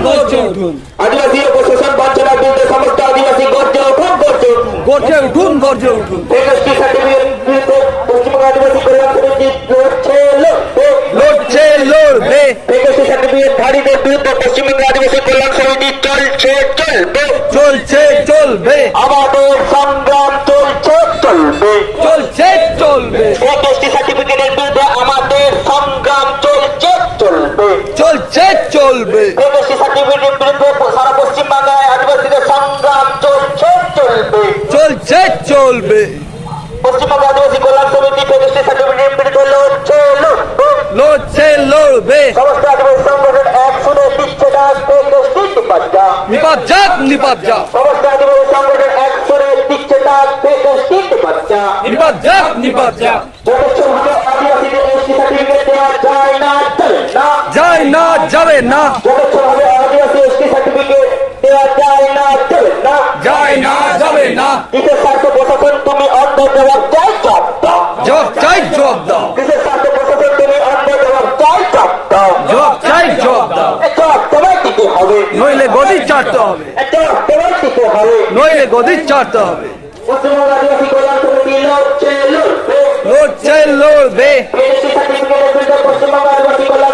গর্জে উঠুন। আদিবাসী ও শোষণ বঞ্চনার বিরুদ্ধে সমস্ত আদিবাসী গর্জে উঠুন, গর্জে উঠুন। গর্জে উঠুন, গর্জে উঠুন। এসটি সার্টিফিকেট বিরুদ্ধে পশ্চিমবঙ্গ আদিবাসী কল্যাণ সমিতি লড়ছে, লড়বে। লড়ছে, লড়বে। এসটি সার্টিফিকেট ধারীদের বিরুদ্ধে পশ্চিমবঙ্গ আদিবাসী কল্যাণ সমিতি চলছে, চলবে। চলছে, চলবে। আমাদের সংগ্রাম চলছে, চলবে। চলছে, চলবে। এসটি সার্টিফিকেটের বিরুদ্ধে আমাদের সংগ্রাম চলছে, চলবে। চলছে, চলবে। এসটি সার্টিফিকেটের বিরুদ্ধে সারা পশ্চিমবাংলায় আদিবাসীদের সংগ্রাম চলছে, চলবে। চলছে, চলবে। পশ্চিমবঙ্গ আদিবাসী কল্যাণ সমিতি এসটি সার্টিফিকেটের বিরুদ্ধে লড়ছে, লড়বে। লড়ছে, লড়বে। সমস্ত আদিবাসী সংগঠন এক শুনে দিচ্ছে ডাক, এসটি নিপাজ্জা। নিপাত যাক, নিপাত যাক। সমস্ত আদিবাসী সংগঠন এক শুনে দিচ্ছে ডাক, এসটি নিপাজ্জা। নিপাত যাক, নিপাত যাক। যথেচ্ছভাবে আদিবাসীদের এসটি সার্টিফিকেট দেওয়া যায় না, চলে না। যায় না, যাবে না। যথেচ্ছভাবে আদিবাসী এসটি সার্টিফিকেট দেওয়া যায় না, চলে না। যায় না, যাবে না। কিসের স্বার্থ প্রশাসন তুমি অন্ধ, জবাব চাই, জবাব দাও। জবাব চাই, জবাব দাও। কিসের স্বার্থ প্রশাসন তুমি অন্ধ, জবাব চাই, জবাব দাও। জবাব চাই, জবাব দাও। জবাব তোমায় দিতে হবে, নইলে গদি চাটতে হবে। জবাব তোমায় দিতে হবে। নইলে গদি চাটতে হবে। পশ্চিমবঙ্গ আদিবাসী কল্যাণ সমিতি লড়ছে, লড়বে। লড়ছে, লড়বে। এসটি সার্টিফিকেটের বিরুদ্ধে পশ্চিমবঙ্গ আদিবাসী কল্যাণ